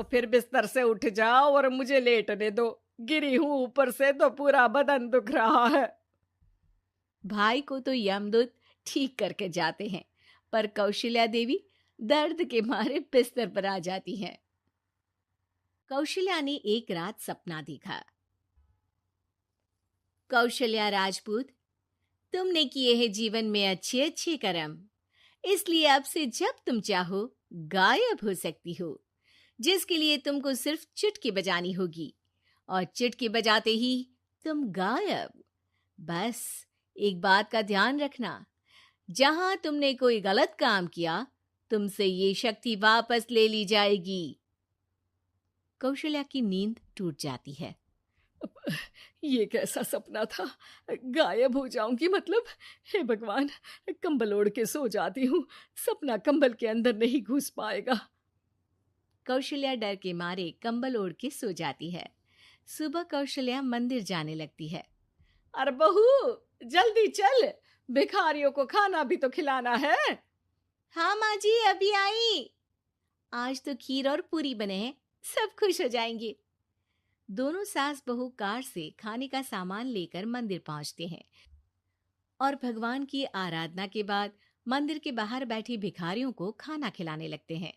तो फिर बिस्तर से उठ जाओ और मुझे लेटने दो। गिरी हूं ऊपर से तो पूरा बदन दुख रहा है। भाई को तो यमदूत ठीक करके जाते हैं, पर कौशल्या देवी दर्द के मारे बिस्तर पर आ जाती हैं। कौशल्या ने एक रात सपना देखा। कौशल्या राजपूत, तुमने किए हैं जीवन में अच्छे अच्छे कर्म, इसलिए अब से जब तुम चाहो गायब हो सकती हो, जिसके लिए तुमको सिर्फ चुटकी बजानी होगी, और चुटकी बजाते ही तुम गायब। बस एक बात का ध्यान रखना, जहां तुमने कोई गलत काम किया, तुमसे ये शक्ति वापस ले ली जाएगी। कौशल्या की नींद टूट जाती है। ये कैसा सपना था? गायब हो जाऊंगी मतलब? हे भगवान, कंबल ओढ़ के सो जाती हूँ, सपना कंबल के अंदर नहीं घुस पाएगा। कौशल्या डर के मारे कंबल ओढ़ के सो जाती है। सुबह कौशल्या मंदिर जाने लगती है। अरे बहू, जल्दी चल, भिखारियों को खाना भी तो खिलाना है। हाँ माँ जी, अभी आई। आज तो खीर और पूरी बने हैं, सब खुश हो जाएंगे। दोनों सास बहू कार से खाने का सामान लेकर मंदिर पहुंचते हैं और भगवान की आराधना के बाद मंदिर के बाहर बैठे भिखारियों को खाना खिलाने लगते हैं।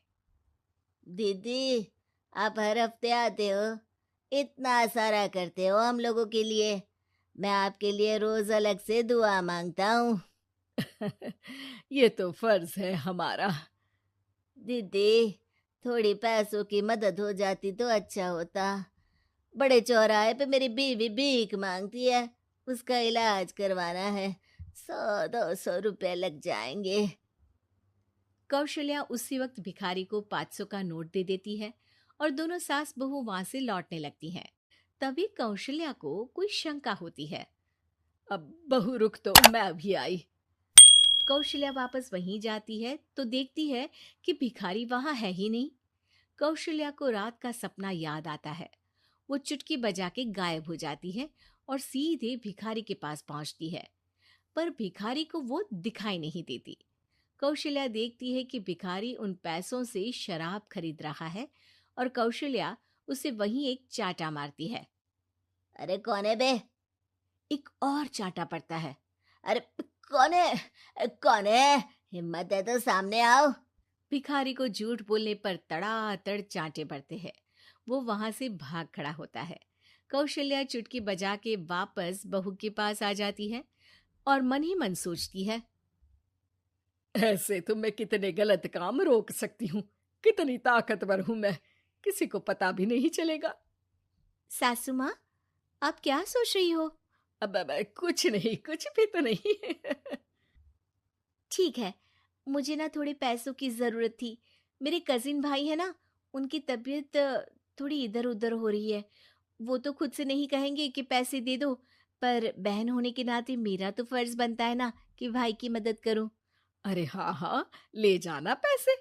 दीदी, आप हर हफ्ते आते हो, इतना सारा करते हो हम लोगों के लिए। मैं आपके लिए रोज अलग से दुआ मांगता हूँ। ये तो फर्ज है हमारा। दीदी, थोड़ी पैसों की मदद हो जाती तो अच्छा होता। बड़े चौराहे पे मेरी बीवी भीख मांगती है, उसका इलाज करवाना है, 100-200 रुपए लग जाएंगे। कौशल्या उसी वक्त भिखारी को 500 का नोट दे देती है और दोनों सास बहू वहां से लौटने लगती हैं। तभी कौशल्या को कोई शंका होती है। अब बहू रुक, तो मैं अभी आई। कौशल्या वापस वहीं जाती है तो देखती है कि भिखारी वहां है ही नहीं। कौशल्या को रात का सपना याद आता है। वो चुटकी बजा के गायब हो जाती है और सीधे भिखारी के पास पहुंचती है, पर भिखारी को वो दिखाई नहीं देती। कौशल्या देखती है कि भिखारी उन पैसों से शराब खरीद रहा है और कौशल्या उसे वहीं एक चाटा मारती है। अरे कौन है बे? एक और चाटा पड़ता है। अरे कौन है? कौन है? हिम्मत है तो सामने आओ। भिखारी को झूठ बोलने पर तड़ातड़ चांटे पड़ते हैं। वो वहां से भाग खड़ा होता है। कौशल्या चुटकी बजा के वापस बहू के पास आ जाती है और मन ही मन सोचती है, ऐसे तो मैं कितने गलत काम रोक सकती हूँ, कितनी ताकतवर हूँ मैं, किसी को पता भी नहीं चलेगा। सासू माँ, आप क्या सोच रही हो? अब कुछ नहीं, कुछ भी तो नहीं। ठीक है, मुझे ना थोड़े पैसों की जरूरत थी। मेरे कजिन भाई है ना, उनकी तबीयत थोड़ी इधर उधर हो रही है। वो तो खुद से नहीं कहेंगे कि पैसे दे दो, पर बहन होने के नाते मेरा तो फर्ज बनता है ना कि भाई की मदद करूं। अरे हाँ हाँ, ले जाना पैसे।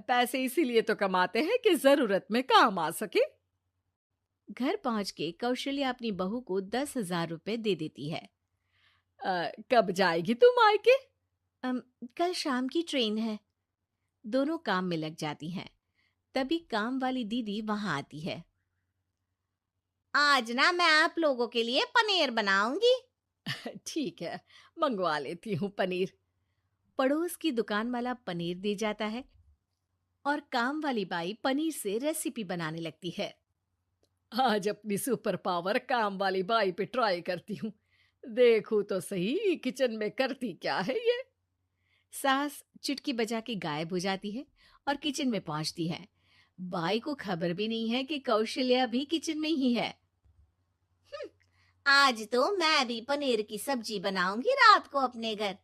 पैसे इसीलिए तो कमाते हैं कि जरूरत में काम आ सके। घर पहुंच के कौशल्या अपनी बहू को 10,000 रुपए दे देती है। कब जाएगी तुम मायके? कल शाम की ट्रेन है। दोनों काम में लग जाती हैं। तभी काम वाली दीदी वहां आती है। आज ना मैं आप लोगों के लिए पनीर बनाऊंगी। ठीक है, मंगवा लेती हूँ पनीर। पड़ोस की दुकान वाला पनीर दे जाता है और काम वाली बाई पनीर से रेसिपी बनाने लगती है। आज अपनी सुपर पावर काम वाली बाई पे ट्राई करती हूँ, देखूं तो सही किचन में करती क्या है ये। सास चुटकी बजा के गायब हो जाती है और किचन में पहुंचती है। बाई को खबर भी नहीं है कि कौशल्या भी किचन में ही है। आज तो मैं भी पनीर की सब्जी बनाऊंगी रात को अपने घर,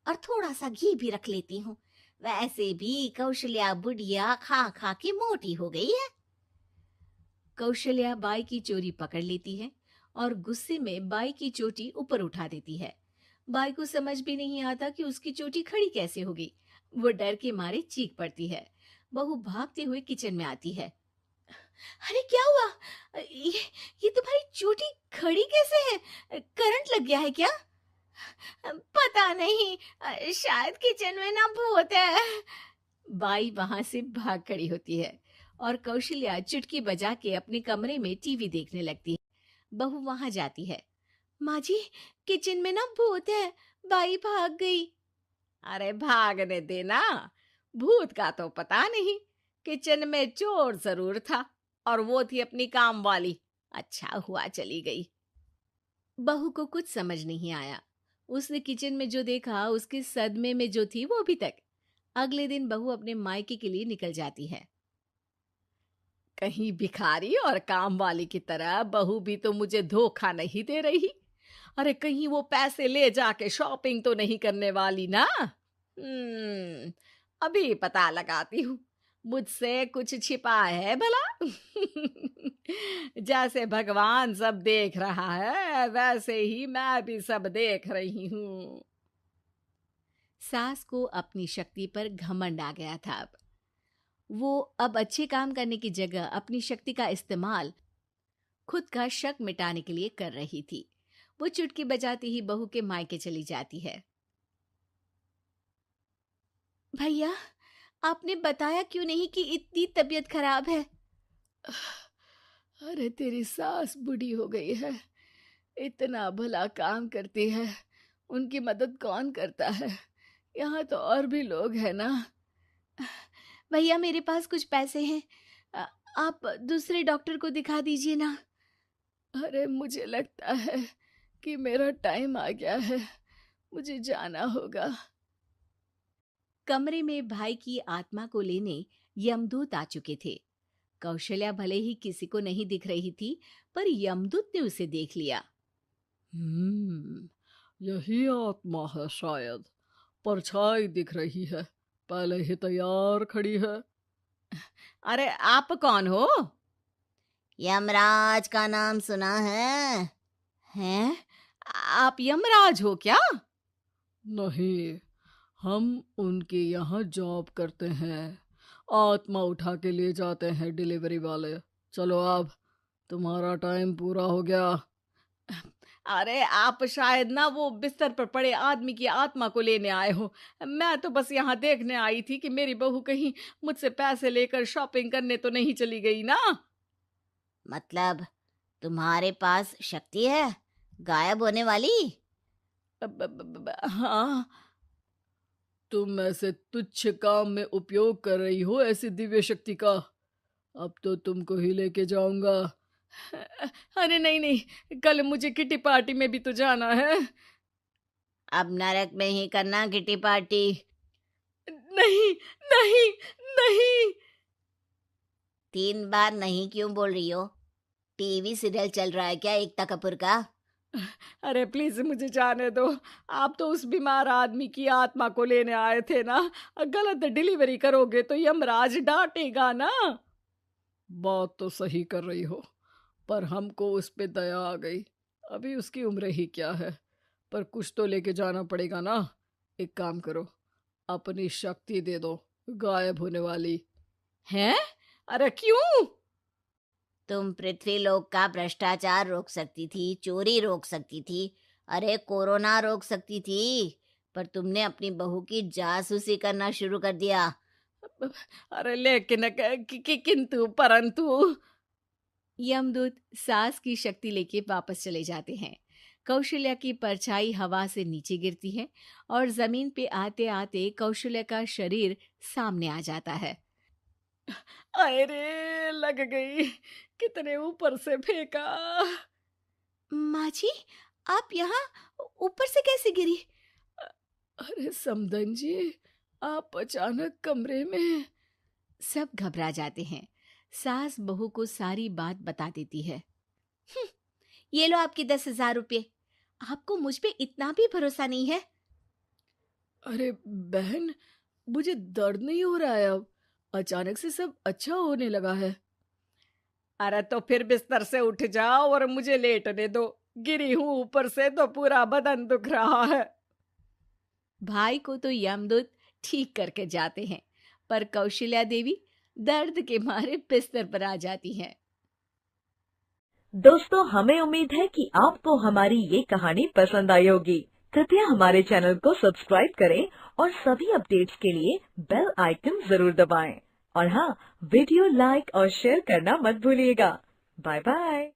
और थोड़ा सा घी भी रख लेती हूँ। वैसे भी कौशल्या बुढ़िया खा खा के मोटी हो गई है। कौशल्या बाई की चोरी पकड़ लेती है और गुस्से में बाई की चोटी ऊपर उठा देती है। बाई को समझ भी नहीं आता कि उसकी चोटी खड़ी कैसे होगी। वो डर के मारे चीख पड़ती है। बहू भागते हुए किचन में आती है। अरे क्या हुआ? ये तुम्हारी चोटी खड़ी कैसे है? करंट लग गया है क्या? पता नहीं, शायद किचन में ना भूत है। बाई वहां से भाग खड़ी होती है और कौशल्या चुटकी बजा के अपने कमरे में टीवी देखने लगती है। बहू वहां जाती है। माँ जी, किचन में ना भूत है, बाई भाग गई। अरे भागने देना, भूत का तो पता नहीं, किचन में चोर जरूर था और वो थी अपनी काम वाली, अच्छा हुआ चली गई। बहू को कुछ समझ नहीं आया। उसने किचन में जो देखा उसके सदमे में जो थी वो अभी तक। अगले दिन बहू अपने मायके के लिए निकल जाती है। कहीं भिखारी और काम वाली की तरह बहू भी तो मुझे धोखा नहीं दे रही। अरे कहीं वो पैसे ले जाके शॉपिंग तो नहीं करने वाली ना। अभी पता लगाती हूँ, मुझसे कुछ छिपा है भला। जैसे भगवान सब देख रहा है वैसे ही मैं भी सब देख रही हूँ। सास को अपनी शक्ति पर घमंड आ गया था। वो अब अच्छे काम करने की जगह अपनी शक्ति का इस्तेमाल खुद का शक मिटाने के लिए कर रही थी। वो चुटकी बजाती ही बहू के मायके चली जाती है। भैया, आपने बताया क्यों नहीं कि इतनी तबीयत खराब है? अरे तेरी सास बूढ़ी हो गई है, इतना भला काम करती है, उनकी मदद कौन करता है? यहाँ तो और भी लोग हैं ना। भैया, मेरे पास कुछ पैसे हैं, आप दूसरे डॉक्टर को दिखा दीजिए ना। अरे मुझे लगता है कि मेरा टाइम आ गया है, मुझे जाना होगा। कमरे में भाई की आत्मा को लेने यमदूत आ चुके थे। कौशल्या भले ही किसी को नहीं दिख रही थी, पर यमदूत ने उसे देख लिया। यही आत्मा है शायद, परछाई दिख रही है, पहले ही तैयार खड़ी है। अरे आप कौन हो? यमराज का नाम सुना है? हैं? आप यमराज हो क्या? नहीं, हम उनके यहाँ जॉब करते हैं, आत्मा उठा के ले जाते हैं डिलीवरी वाले। चलो अब तुम्हारा टाइम पूरा हो गया। अरे आप शायद ना वो बिस्तर पर पड़े आदमी की आत्मा को लेने आए हो। मैं तो बस यहाँ देखने आई थी कि मेरी बहू कहीं मुझसे पैसे लेकर शॉपिंग करने तो नहीं चली गई ना। मतलब तुम्हारे पास शक्ति है गायब होने वाली? हाँ, तुम ऐसे तुच्छ काम में उपयोग कर रही हो ऐसी दिव्य शक्ति का। अब तो तुमको ही लेके जाऊंगा। अरे नहीं नहीं, कल मुझे किटी पार्टी में भी तो जाना है। अब नरक में ही करना किटी पार्टी। नहीं नहीं नहीं। 3 बार नहीं क्यों बोल रही हो? टीवी सीरियल चल रहा है क्या एकता कपूर का? अरे प्लीज मुझे जाने दो। आप तो उस बीमार आदमी की आत्मा को लेने आए थे ना, गलत डिलीवरी करोगे तो यमराज डांटेगा ना। बात तो सही कर रही हो, पर हमको उस पे दया आ गई। अभी उसकी उम्र ही क्या है, पर कुछ तो लेके जाना पड़ेगा ना। एक काम करो, अपनी शक्ति दे दो, गायब होने वाली है। अरे क्यों? तुम पृथ्वीलोक का भ्रष्टाचार रोक सकती थी, चोरी रोक सकती थी, अरे कोरोना रोक सकती थी, पर तुमने अपनी बहू की जासूसी करना शुरू कर दिया। अरे लेकिन किंतु परंतु। यमदूत सास की शक्ति लेके वापस चले जाते हैं। कौशल्या की परछाई हवा से नीचे गिरती है और जमीन पे आते आते कौशल्या का शरीर सामने आ जाता है। अरे लग गई, कितने ऊपर से फेंका। माँ जी, आप यहाँ ऊपर से कैसे गिरी? अरे समधन जी, आप अचानक कमरे में। सब घबरा जाते हैं। सास बहू को सारी बात बता देती है। ये लो आपके 10,000 रुपये। आपको मुझ पे इतना भी भरोसा नहीं है? अरे बहन, मुझे दर्द नहीं हो रहा है, अब अचानक से सब अच्छा होने लगा है। अरे तो फिर बिस्तर से उठ जाओ और मुझे लेटने दो, गिरी हूं ऊपर से तो पूरा बदन दुख रहा है। भाई को तो यमदूत ठीक करके जाते हैं, पर कौशल्या देवी दर्द के मारे बिस्तर पर आ जाती हैं। दोस्तों, हमें उम्मीद है कि आपको हमारी ये कहानी पसंद आई होगी। कृपया हमारे चैनल को सब्सक्राइब करें और सभी अपडेट्स के लिए बेल आइकन जरूर दबाएं। और हाँ, वीडियो लाइक और शेयर करना मत भूलिएगा। Bye bye.